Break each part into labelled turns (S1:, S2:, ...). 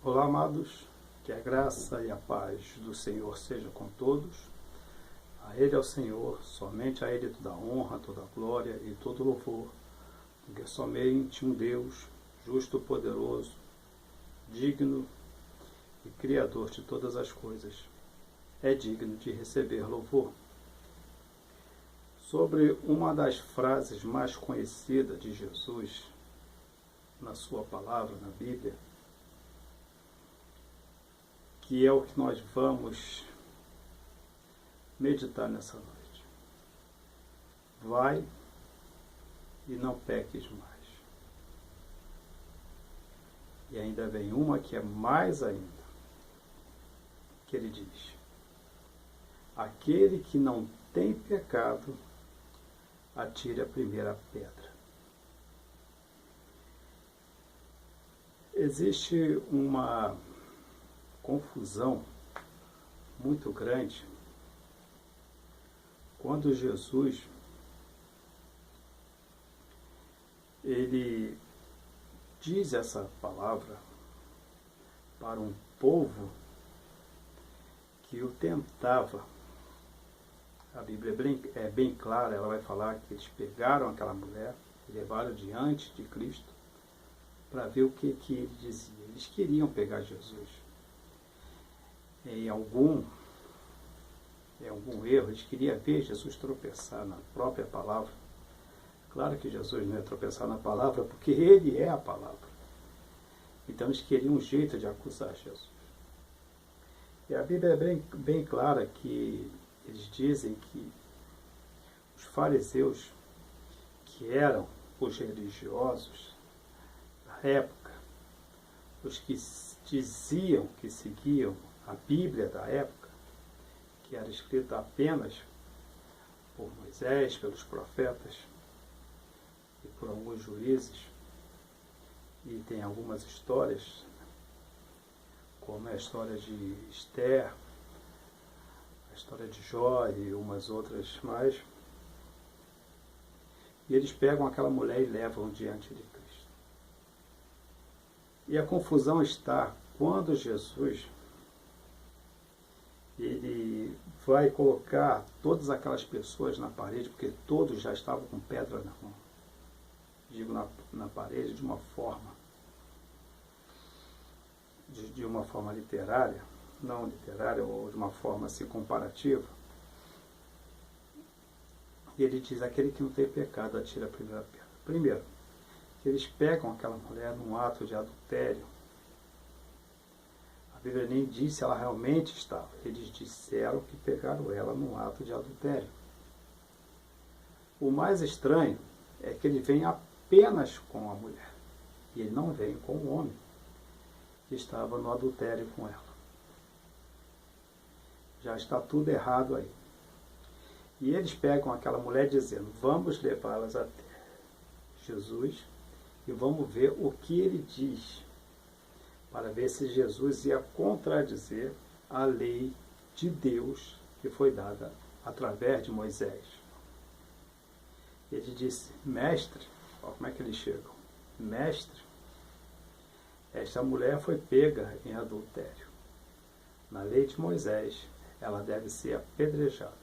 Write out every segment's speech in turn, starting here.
S1: Olá, amados, que a graça e a paz do Senhor seja com todos. A Ele é o Senhor, somente a Ele toda a honra, toda a glória e todo o louvor, porque somente um Deus, justo, poderoso, digno e Criador de todas as coisas, é digno de receber louvor. Sobre uma das frases mais conhecidas de Jesus na sua palavra, na Bíblia, que é o que nós vamos meditar nessa noite. Vai e não peques mais. E ainda vem uma que é mais ainda, que ele diz: aquele que não tem pecado, atire a primeira pedra. Existe uma confusão muito grande quando Jesus ele diz essa palavra para um povo que o tentava. A Bíblia é bem clara, ela vai falar que eles pegaram aquela mulher e levaram diante de Cristo para ver o que ele dizia. Eles queriam pegar Jesus. Em algum erro, eles queriam ver Jesus tropeçar na própria palavra. Claro que Jesus não ia tropeçar na palavra, porque ele é a palavra. Então eles queriam um jeito de acusar Jesus. E a Bíblia é bem clara que eles dizem que os fariseus, que eram os religiosos da época, os que diziam que seguiam a Bíblia da época, que era escrita apenas por Moisés, pelos profetas e por alguns juízes, e tem algumas histórias, como a história de Esther, a história de Jó e umas outras mais, e eles pegam aquela mulher e levam diante de Cristo. E a confusão está quando Jesus ele vai colocar todas aquelas pessoas na parede, porque todos já estavam com pedra na mão. Digo na parede de uma forma literária, não literária, ou de uma forma assim comparativa. E ele diz: aquele que não tem pecado, atira a primeira pedra. Primeiro, que eles pegam aquela mulher num ato de adultério. A Bíblia nem diz se ela realmente estava. Eles disseram que pegaram ela num ato de adultério. O mais estranho é que ele vem apenas com a mulher. E ele não vem com o homem que estava no adultério com ela. Já está tudo errado aí. E eles pegam aquela mulher dizendo: vamos levá-las até Jesus e vamos ver o que ele diz, para ver se Jesus ia contradizer a lei de Deus que foi dada através de Moisés. Ele disse: mestre, olha como é que eles chegam, mestre, esta mulher foi pega em adultério. Na lei de Moisés, ela deve ser apedrejada.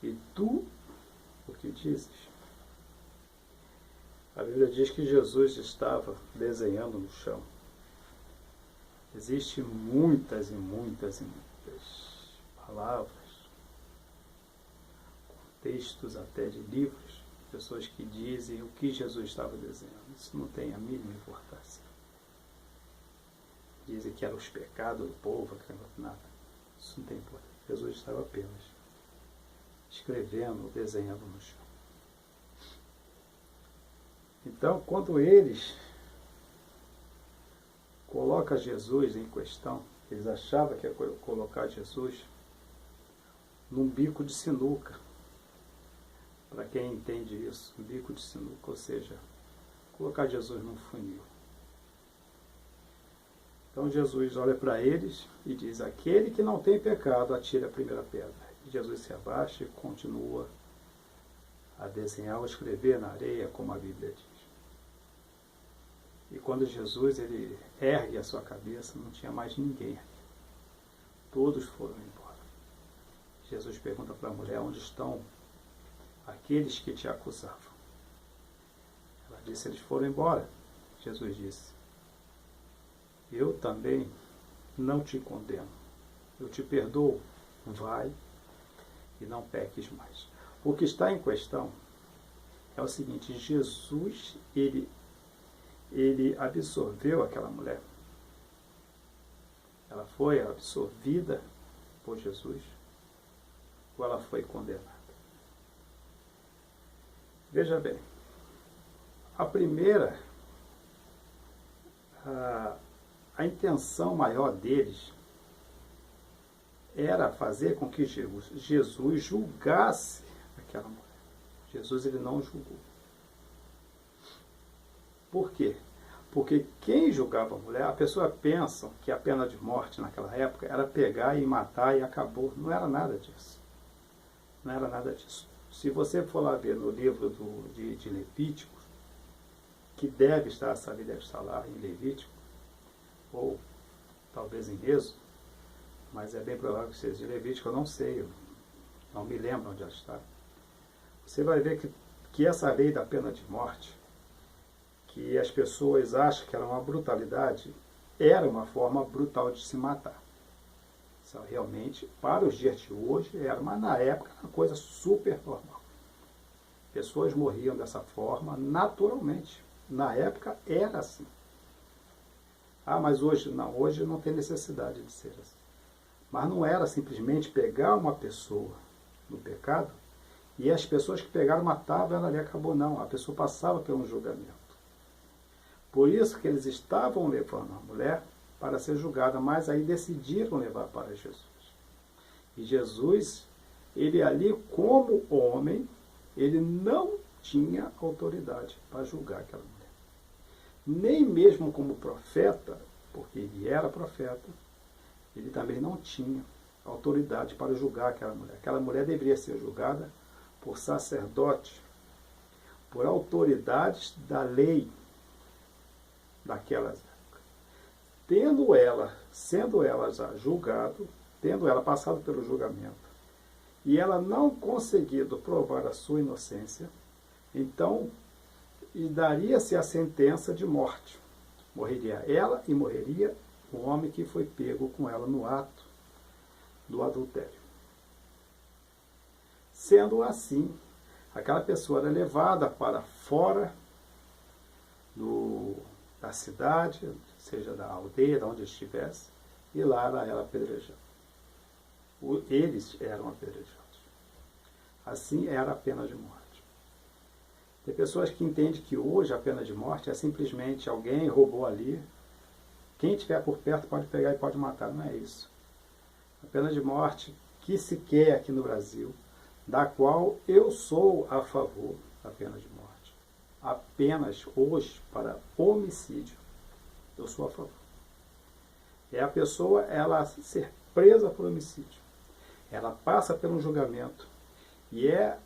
S1: E tu, o que dizes? A Bíblia diz que Jesus estava desenhando no chão. Existem muitas e muitas e muitas palavras, textos até de livros, pessoas que dizem o que Jesus estava desenhando. Isso não tem a mínima importância. Dizem que eram os pecados do povo, nada. Isso não tem importância. Jesus estava apenas escrevendo, desenhando no chão. Então, quando eles colocam Jesus em questão, eles achavam que ia colocar Jesus num bico de sinuca. Para quem entende isso, um bico de sinuca, ou seja, colocar Jesus num funil. Então Jesus olha para eles e diz: aquele que não tem pecado, atire a primeira pedra. E Jesus se abaixa e continua a desenhar ou escrever na areia, como a Bíblia diz. E quando Jesus ele ergue a sua cabeça, não tinha mais ninguém ali. Todos foram embora. Jesus pergunta para a mulher: onde estão aqueles que te acusavam? Ela disse: eles foram embora. Jesus disse: eu também não te condeno. Eu te perdoo. Vai e não peques mais. O que está em questão é o seguinte: Jesus, ele absorveu aquela mulher. Ela foi absorvida por Jesus ou ela foi condenada? Veja bem, a primeira, a intenção maior deles era fazer com que Jesus julgasse aquela mulher. Jesus ele não julgou. Por quê? Porque quem julgava a mulher, a pessoa pensa que a pena de morte naquela época era pegar e matar e acabou. Não era nada disso. Não era nada disso. Se você for lá ver no livro de Levítico, que deve estar lá em Levítico, ou talvez em Êxodo, mas é bem provável que seja de Levítico, eu não sei, eu não me lembro onde ela está. Você vai ver que essa lei da pena de morte, que as pessoas acham que era uma brutalidade, era uma forma brutal de se matar. Isso realmente, para os dias de hoje, era, mas na época era uma coisa super normal. Pessoas morriam dessa forma naturalmente. Na época era assim. Ah, mas hoje não tem necessidade de ser assim. Mas não era simplesmente pegar uma pessoa no pecado e as pessoas que pegaram matavam ela ali, acabou não. A pessoa passava por um julgamento. Por isso que eles estavam levando a mulher para ser julgada, mas aí decidiram levar para Jesus. E Jesus, ele ali como homem, ele não tinha autoridade para julgar aquela mulher. Nem mesmo como profeta, porque ele era profeta, ele também não tinha autoridade para julgar aquela mulher. Aquela mulher deveria ser julgada por sacerdote, por autoridades da lei daquelas épocas. Sendo ela já julgado, tendo ela passado pelo julgamento, e ela não conseguido provar a sua inocência, então daria-se a sentença de morte. Morreria ela e morreria o homem que foi pego com ela no ato do adultério. Sendo assim, aquela pessoa era levada para fora da cidade, seja da aldeia, de onde estivesse, e lá ela era apedrejada. Eles eram apedrejados. Assim era a pena de morte. Tem pessoas que entendem que hoje a pena de morte é simplesmente alguém roubou ali, quem estiver por perto pode pegar e pode matar. Não é isso. A pena de morte que se quer aqui no Brasil, da qual eu sou a favor da pena de morte. Apenas hoje, para homicídio, eu sou a favor. É a pessoa, ela ser presa por homicídio. Ela passa por um julgamento e é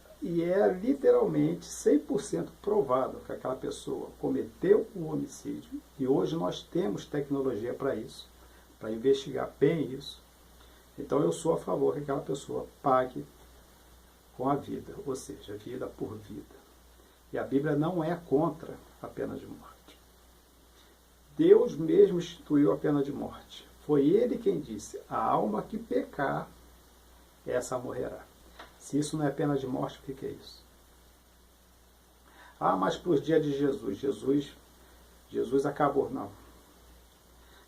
S1: literalmente 100% provado que aquela pessoa cometeu um homicídio, e hoje nós temos tecnologia para isso, para investigar bem isso. Então eu sou a favor que aquela pessoa pague com a vida, ou seja, vida por vida. E a Bíblia não é contra a pena de morte. Deus mesmo instituiu a pena de morte. Foi Ele quem disse: a alma que pecar, essa morrerá. Se isso não é pena de morte, o que é isso? Ah, mas para os dias de Jesus acabou. Não.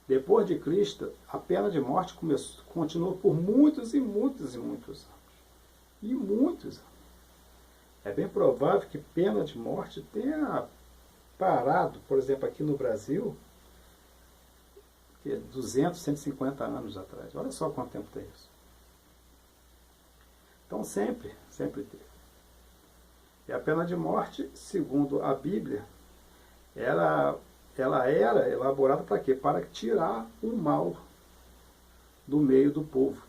S1: Depois de Cristo, a pena de morte continuou por muitos e muitos e muitos anos. E muitos anos. É bem provável que pena de morte tenha parado, por exemplo, aqui no Brasil, 200, 150 anos atrás. Olha só quanto tempo tem isso. Então sempre teve. E a pena de morte, segundo a Bíblia, ela era elaborada para quê? Para tirar o mal do meio do povo.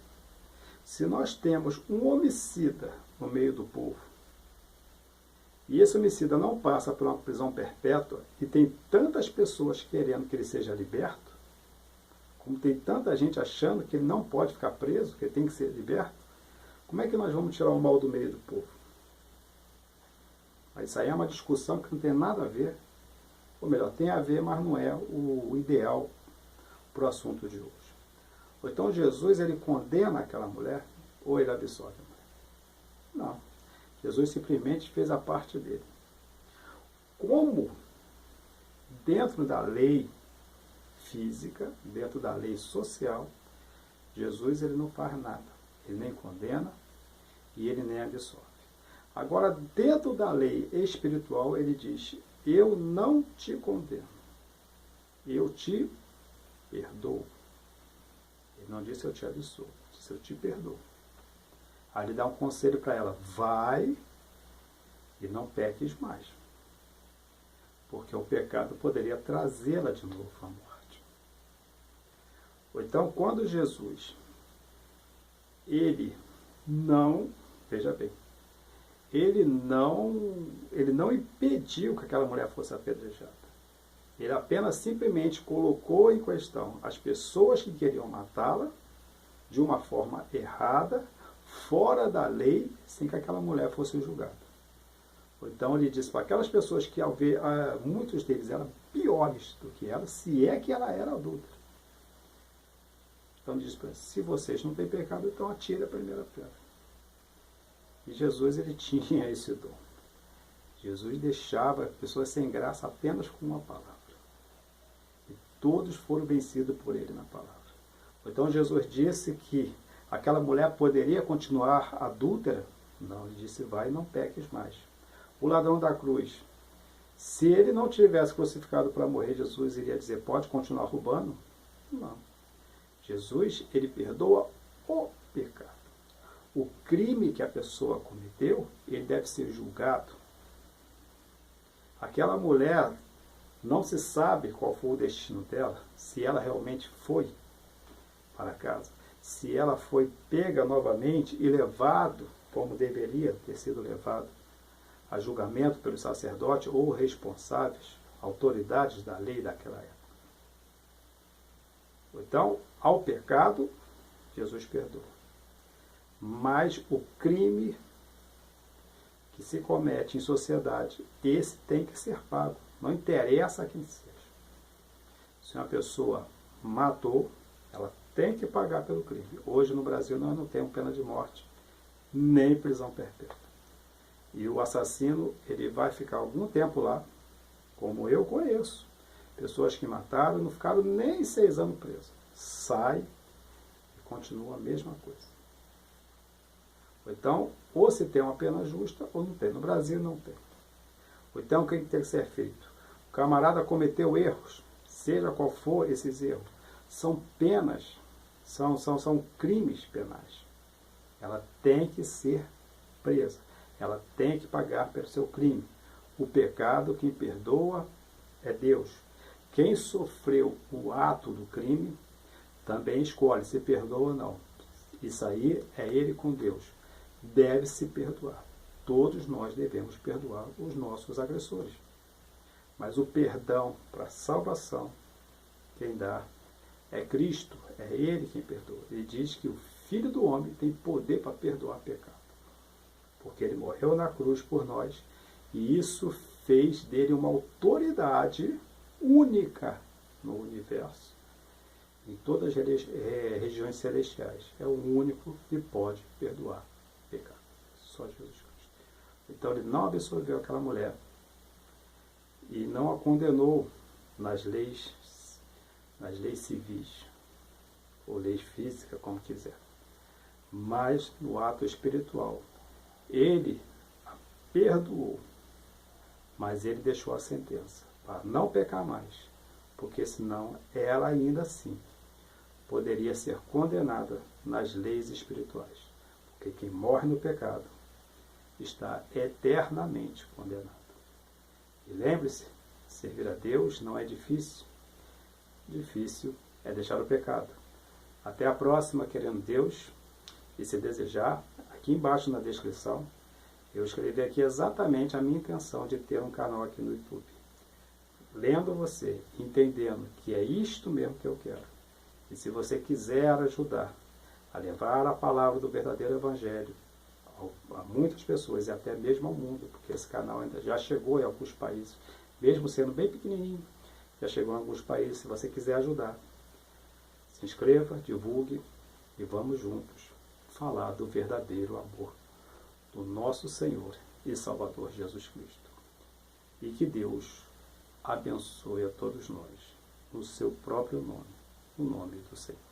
S1: Se nós temos um homicida no meio do povo, e esse homicida não passa por uma prisão perpétua, e tem tantas pessoas querendo que ele seja liberto, como tem tanta gente achando que ele não pode ficar preso, que ele tem que ser liberto, como é que nós vamos tirar o mal do meio do povo? Isso aí é uma discussão que não tem nada a ver, ou melhor, tem a ver, mas não é o ideal para o assunto de hoje. Ou então Jesus, ele condena aquela mulher, ou ele absolve a mulher? Não. Jesus simplesmente fez a parte dele. Como dentro da lei física, dentro da lei social, Jesus ele não faz nada. Ele nem condena e ele nem absolve. Agora, dentro da lei espiritual, ele diz, eu não te condeno, eu te perdoo. Ele não disse eu te absolvo, disse eu te perdoo. Aí ele dá um conselho para ela, vai e não peques mais. Porque o pecado poderia trazê-la de novo à morte. Ou então, quando Jesus, ele não, veja bem, ele não impediu que aquela mulher fosse apedrejada. Ele apenas simplesmente colocou em questão as pessoas que queriam matá-la de uma forma errada, fora da lei, sem que aquela mulher fosse julgada. Então ele disse para aquelas pessoas que ao ver, muitos deles eram piores do que ela, se é que ela era adulta. Então ele disse para eles, se vocês não têm pecado, então atire a primeira pedra. E Jesus, ele tinha esse dom. Jesus deixava pessoas sem graça apenas com uma palavra. E todos foram vencidos por ele na palavra. Então Jesus disse que aquela mulher poderia continuar adúltera? Não, ele disse, vai e não peques mais. O ladrão da cruz, se ele não tivesse crucificado para morrer, Jesus iria dizer, pode continuar roubando? Não. Jesus, ele perdoa o pecado. O crime que a pessoa cometeu, ele deve ser julgado. Aquela mulher, não se sabe qual foi o destino dela, se ela realmente foi para casa, se ela foi pega novamente e levado, como deveria ter sido levado, a julgamento pelos sacerdotes ou responsáveis, autoridades da lei daquela época. Então, ao pecado, Jesus perdoa. Mas o crime que se comete em sociedade, esse tem que ser pago. Não interessa quem seja. Se uma pessoa matou, ela tem que pagar pelo crime. Hoje no Brasil nós não temos pena de morte, nem prisão perpétua. E o assassino, ele vai ficar algum tempo lá, como eu conheço. Pessoas que mataram não ficaram nem 6 anos presos. Sai e continua a mesma coisa. Então, ou se tem uma pena justa, ou não tem. No Brasil não tem. Então, o que tem que ser feito? O camarada cometeu erros, seja qual for esses erros. São penas, são crimes penais. Ela tem que ser presa. Ela tem que pagar pelo seu crime. O pecado, quem perdoa é Deus. Quem sofreu o ato do crime, também escolhe se perdoa ou não. Isso aí é ele com Deus. Deve se perdoar. Todos nós devemos perdoar os nossos agressores. Mas o perdão para a salvação, quem dá é Cristo, é Ele quem perdoa. Ele diz que o Filho do Homem tem poder para perdoar pecado. Porque Ele morreu na cruz por nós, e isso fez dele uma autoridade única no universo, em todas as regiões celestiais. É o único que pode perdoar pecado. Só Jesus Cristo. Então ele não absolveu aquela mulher e não a condenou nas leis civis, ou leis físicas, como quiser, mas no ato espiritual. Ele a perdoou, mas ele deixou a sentença para não pecar mais, porque senão ela ainda assim poderia ser condenada nas leis espirituais. Porque quem morre no pecado está eternamente condenado. E lembre-se, servir a Deus não é difícil. Difícil é deixar o pecado. Até a próxima, querendo Deus. E se desejar, aqui embaixo na descrição, Eu escrevi aqui exatamente a minha intenção de ter um canal aqui no YouTube. Lendo você, entendendo que é isto mesmo que eu quero. E se você quiser ajudar a levar a palavra do verdadeiro Evangelho a muitas pessoas e até mesmo ao mundo, porque esse canal ainda já chegou em alguns países, mesmo sendo bem pequenininho, já chegou em alguns países. Se você quiser ajudar, se inscreva, divulgue e vamos juntos falar do verdadeiro amor do nosso Senhor e Salvador Jesus Cristo. E que Deus abençoe a todos nós, no seu próprio nome, no nome do Senhor.